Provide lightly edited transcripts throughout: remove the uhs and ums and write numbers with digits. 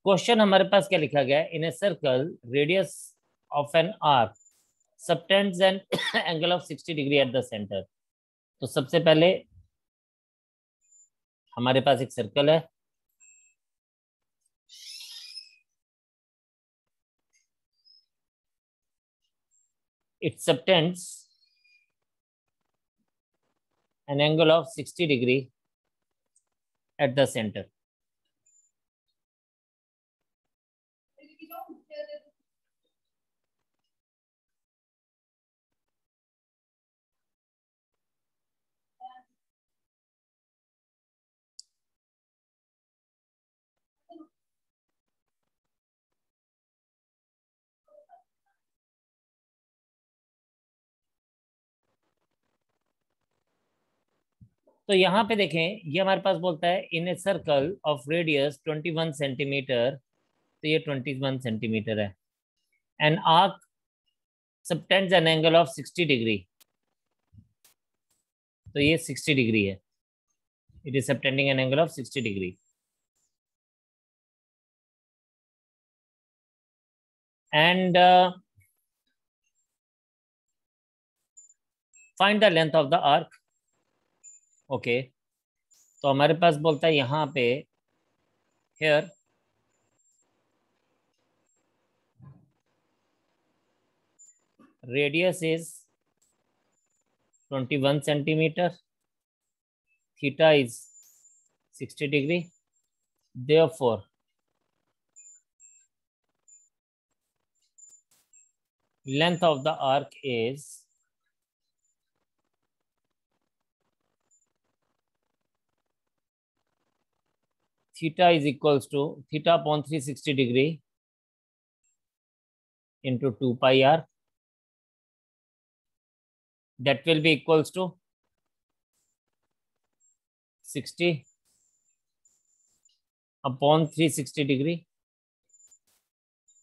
Question हमारे पास क्या लिखा गया है, in a circle radius of an arc subtends an angle of 60 degree at the centre. तो सबसे पहले हमारे पास एक सर्कल है, it subtends an angle of 60 degree at the center. तो यहाँ पे देखें, ये हमारे पास बोलता है in a circle of radius 21 centimetre, तो ये 21 सेंटीमीटर है। An arc subtends an angle of 60 degree, तो ये 60 डिग्री है, it is subtending an angle of 60 degree. And find the length of the arc. Okay, तो हमारे पास बोलता है यहाँ पे here radius is 21 centimeter, theta is 60 degree, therefore length of the arc is theta is equals to theta upon 360 degree into 2 pi r, that will be equals to 60 upon 360 degree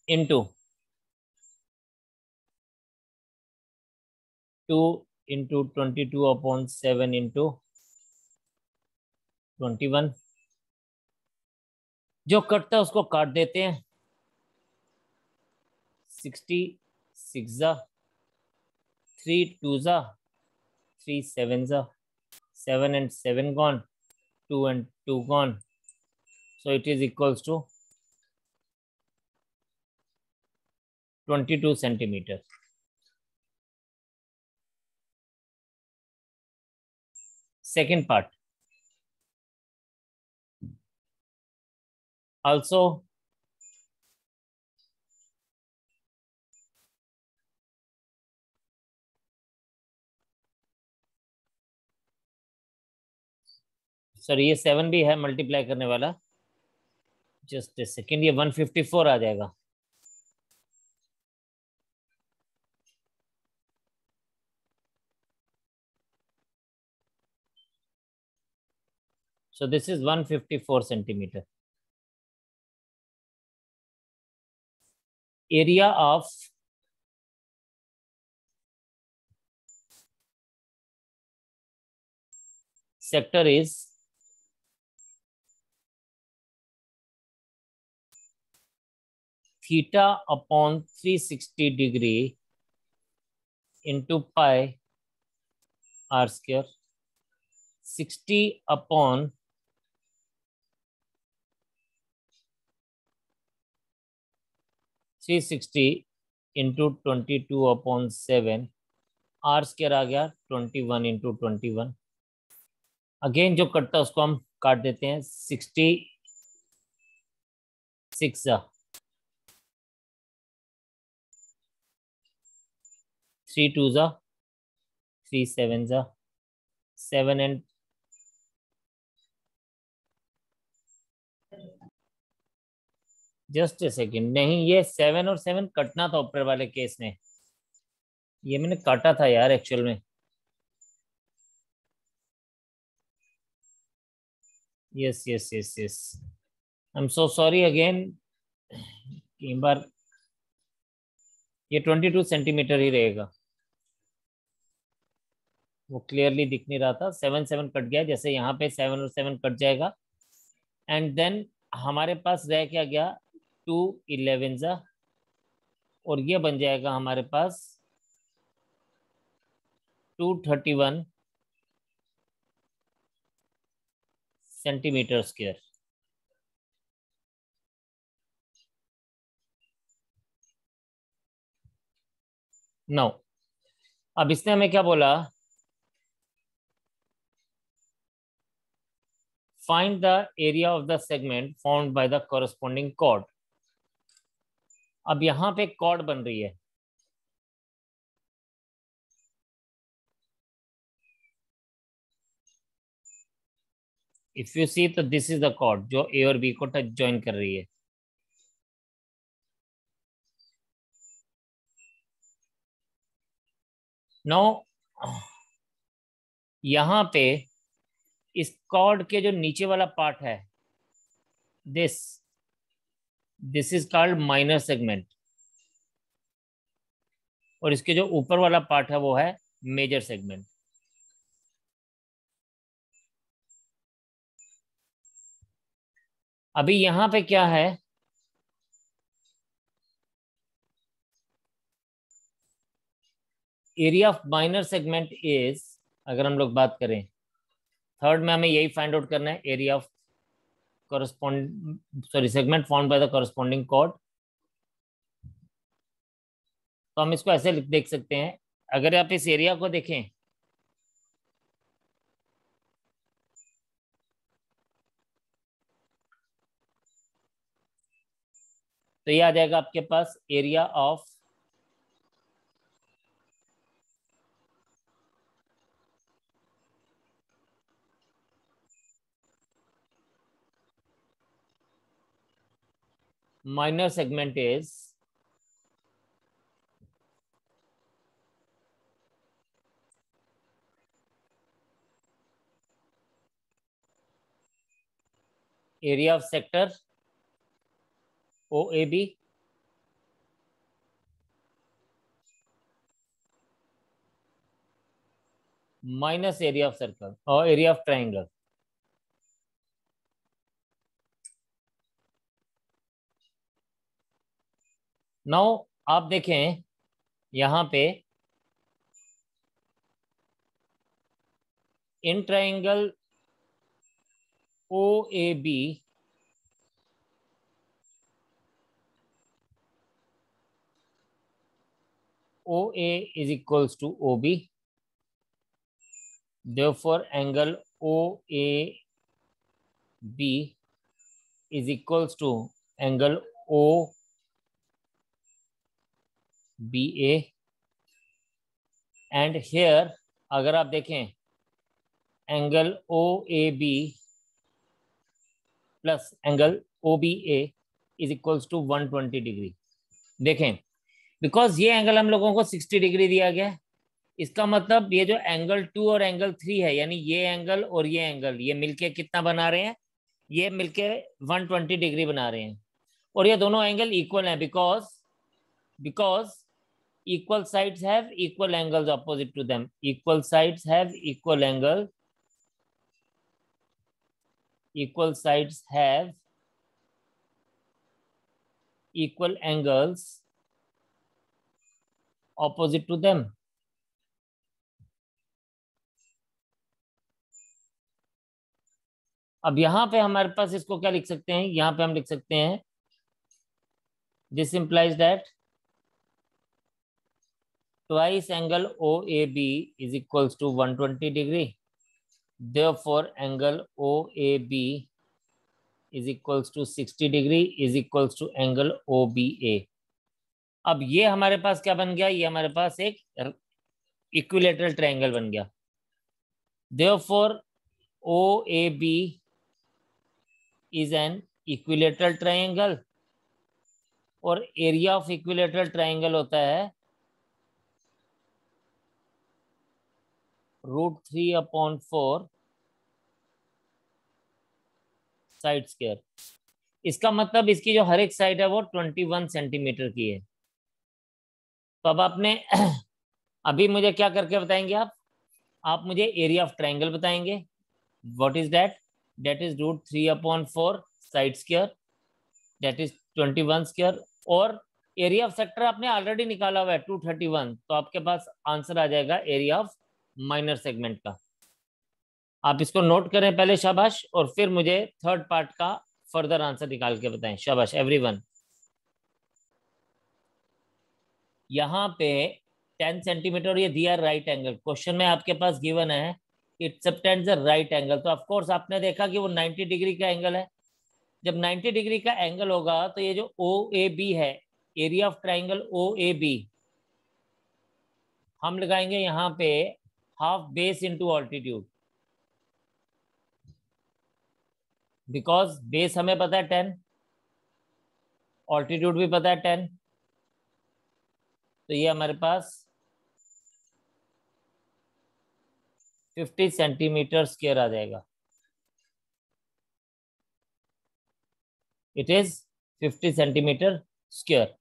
into 2 into 22 upon 7 into 21। जो कटता है उसको काट देते हैं, 60 6 3 2 3 7 7 and 7 gone, 2 and 2 gone, so it is equals to 22 centimeter. Second part also sir ये 7 भी है मल्टीप्लाई करने वाला, जस्ट ए सेकेंड, ये 154 आ जाएगा। So this is 154 centimeter. Area of sector is theta upon 360 degree into pi r square, 60 upon 360 into 22 upon 7, r square आ गया 21 into 21। Again जो कटता है उसको हम काट देते हैं, 66 3 2 3 7 7 and जस्ट ए सेकेंड, नहीं ये 7 और 7 कटना था ऊपर वाले केस में, ये मैंने काटा था यार एक्चुअल में। Yes yes yes yes, I am so sorry again. कई बार ये 22 सेंटीमीटर ही रहेगा, वो क्लियरली दिख नहीं रहा था, 7 7 कट गया, जैसे यहाँ पे 7 और 7 कट जाएगा। एंड देन हमारे पास रह क्या गया, 211 जा, और ये बन जाएगा हमारे पास 231 सेंटीमीटर स्क्वायर। नाउ अब इसने हमें क्या बोला, find the area of the segment found by the corresponding chord. अब यहां पे कॉर्ड बन रही है, इफ यू सी तो दिस इज द कॉर्ड जो ए और बी को टच ज्वाइन कर रही है। नो यहां पे इस कॉर्ड के जो नीचे वाला पार्ट है, this this is called minor segment, और इसके जो ऊपर वाला पार्ट है वो है मेजर सेगमेंट। अभी यहां पे क्या है, area of minor segment is, अगर हम लोग बात करें थर्ड में, हमें यही फाइंड आउट करना है, area of segment found by the corresponding chord. तो हम इसको ऐसे देख सकते हैं, अगर आप इस एरिया को देखें, तो ये आ जाएगा आपके पास area of minor segment is area of sector OAB minus area of circle or area of triangle. Now आप देखें यहां पे in triangle OAB OA is equals to OB, therefore angle OAB is equals to angle OBA, and here अगर आप देखें angle OAB plus angle OBA is equals to 120 degree. देखें because ये angle हम लोगों को 60 डिग्री दिया गया है, इसका मतलब ये जो एंगल 2 और एंगल 3 है, यानी ये एंगल और ये एंगल, ये मिलके कितना बना रहे हैं, ये मिलके 120 डिग्री बना रहे हैं, और ये दोनों एंगल इक्वल हैं because equal sides have equal angles opposite to them, equal sides have equal angle, equal sides have equal angles opposite to them. अब यहां पे हमारे पास इसको क्या लिख सकते हैं, यहां पे हम लिख सकते हैं this implies that twice angle OAB is equals to 120 degree, therefore angle OAB is equals to 60 degree is equals to angle OBA. अब ये हमारे पास क्या बन गया, ये हमारे पास एक इक्विलेटरल ट्रायंगल बन गया, therefore OAB is an equilateral triangle, और एरिया ऑफ इक्विलेटरल ट्रायंगल होता है √3/4 साइड स्क्वायर। इसका मतलब इसकी जो हर एक साइड है वो 21 सेंटीमीटर की है। तो अब आपने अभी मुझे क्या करके बताएंगे आप मुझे एरिया ऑफ ट्रायंगल बताएंगे, what is that, that is √3/4 side square, that is 21 square, और एरिया ऑफ सेक्टर आपने ऑलरेडी निकाला हुआ है 231, तो आपके पास आंसर आ जाएगा एरिया ऑफ माइनर सेगमेंट का। आप इसको नोट करें पहले, शाबाश, और फिर मुझे थर्ड पार्ट का फर्दर आंसर निकाल के बताएं। शाबाश एवरीवन। यहाँ पे 10 सेंटीमीटर ये दिया राइट एंगल, क्वेश्चन में आपके पास गिवन है it subtends a right angle, तो ऑफ कोर्स आपने देखा कि वो 90 डिग्री का एंगल है। जब 90 डिग्री का एंगल होगा तो ये जो ओ ए बी है, area of triangle O A B, हम लगाएंगे यहाँ पे half base into altitude, because base हमें पता है 10, ऑल्टीट्यूड भी पता है 10, तो ये हमारे पास 50 सेंटीमीटर स्क्वायर आ जाएगा। It is 50 centimetre square.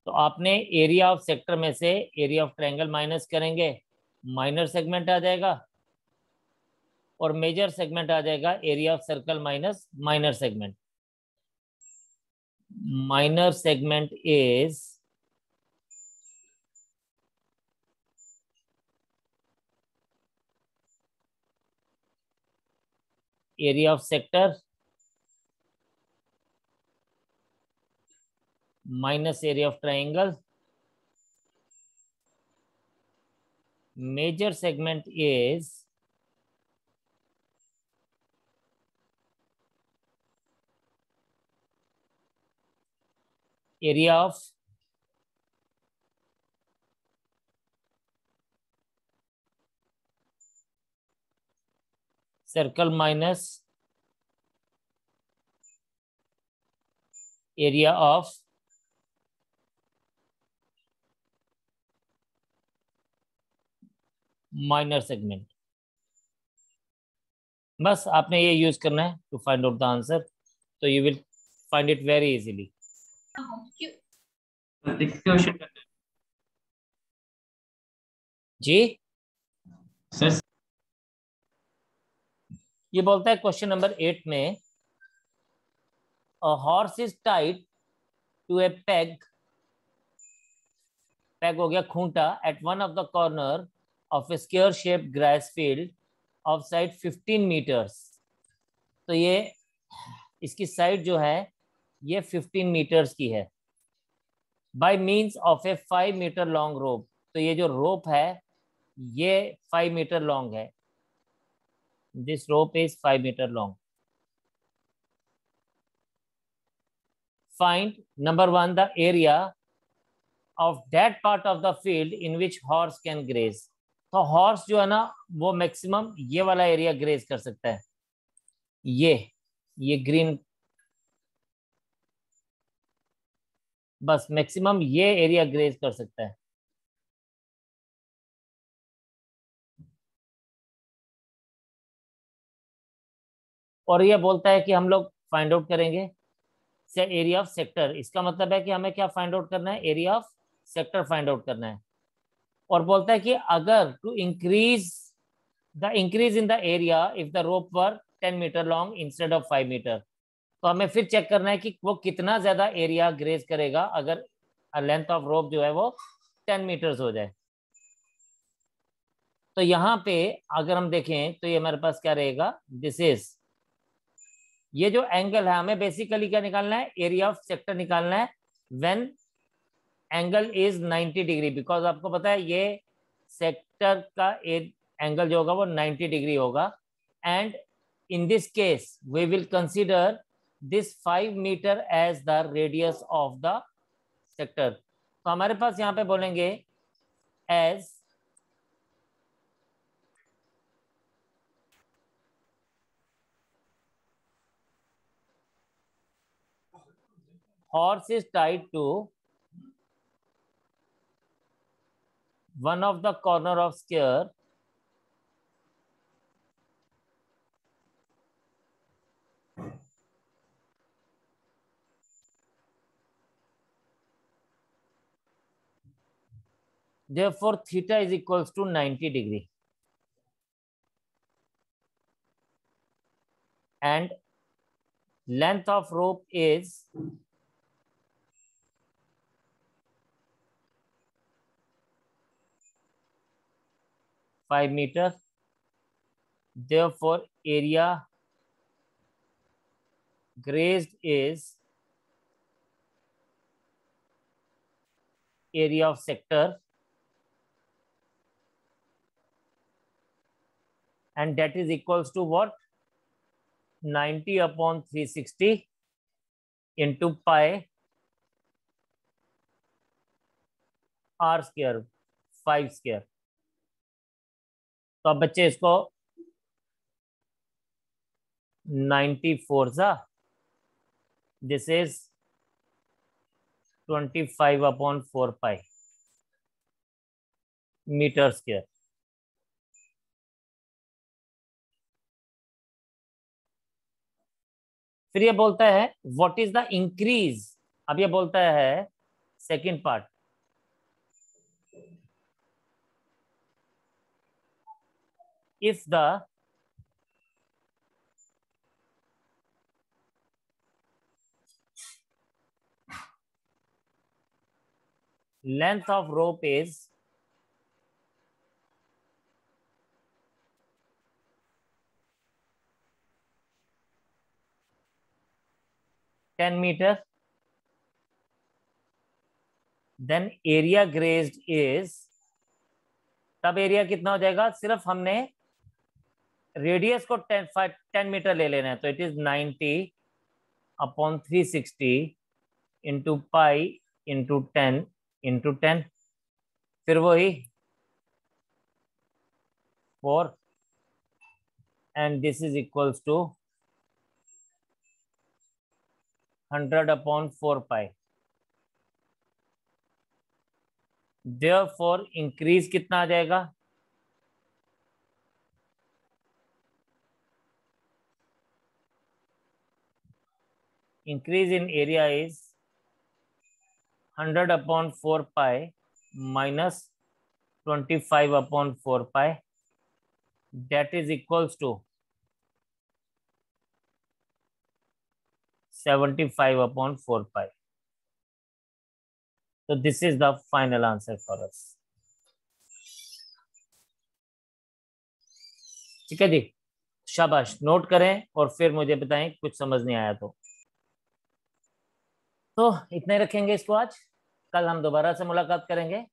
तो आपने एरिया ऑफ सेक्टर में से एरिया ऑफ ट्रायंगल माइनस करेंगे, माइनर सेगमेंट आ जाएगा, और मेजर सेगमेंट आ जाएगा area of circle minus minor segment. Minor segment is area of sector minus area of triangle. Major segment is area of circle minus area of minor segment. बस आपने ये use करना है to find out the answer, तो you will find it very easily. जी sir, ये बोलता है क्वेश्चन नंबर 8 में, a horse is tied to a peg, peg हो गया खूंटा, at one of the corner of a square shaped grass field of side 15 metres. तो ये इसकी साइड जो है ये 15 मीटर्स की है, by means of a 5 meter long rope. तो ये जो रोप है ये 5 मीटर लॉन्ग है, this rope is 5 meter long. Find number 1 the area of that part of the field in which horse can graze. तो horse जो है ना वो मैक्सिमम ये वाला एरिया ग्रेज कर सकता है, ये ग्रीन, बस मैक्सिमम ये एरिया ग्रेज कर सकता है। और ये बोलता है कि हम लोग फाइंड आउट करेंगे से एरिया ऑफ सेक्टर, इसका मतलब है कि हमें क्या फाइंड आउट करना है, area of sector find out करना है। और बोलता है कि अगर to increase the increase in the area if the rope were 10 meter long instead of 5 meter, तो हमें फिर चेक करना है कि वो कितना ज्यादा एरिया ग्रेज करेगा अगर लेंथ ऑफ रोप जो है वो 10 मीटर्स हो जाए। तो यहाँ पे अगर हम देखें तो ये हमारे पास क्या रहेगा, दिस इज, ये जो एंगल है हमें बेसिकली क्या निकालना है, एरिया ऑफ सेक्टर निकालना है when angle is 90 degree, because आपको पता है ये सेक्टर का एंगल जो होगा वो 90 डिग्री होगा। And in this case we will consider this 5 meter as the radius of the sector. तो हमारे पास यहाँ पे बोलेंगे as horse is tied to one of the corner of square therefore theta is equals to 90 degree and Length of rope is 5 meters. Therefore, area grazed is area of sector, and that is equals to what? 90 upon 360 into pi r square 5 square. तो अब बच्चे इसको 94 सा, this is 25 upon 4 pi meter square. फिर ये बोलता है what is the increase. अब ये बोलता है second part, if the length of rope is 10 meters, then area grazed is, तब एरिया कितना हो जाएगा? सिर्फ हमने रेडियस को 10 मीटर ले लेना है, तो it is 90 upon 360 into pi into 10 into 10, फिर वही 4, and this is equals to 100 upon 4 pi. Therefore increase कितना आ जाएगा? Increase in area is 100 upon 4 pi minus 25 upon 4 pi, that is equals to 75 upon 4 pi. So this is the final answer for us. ठीक है जी, शाबाश, note करें और फिर मुझे बताएं कुछ समझ नहीं आया तो इतने रखेंगे इसको आज। कल हम दोबारा से मुलाकात करेंगे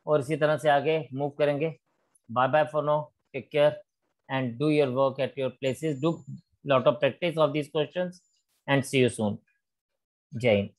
और इसी तरह से आगे मूव करेंगे। Bye bye for now, take care and do your work at your places, do lot of practice of these questions and see you soon. जय हिंद।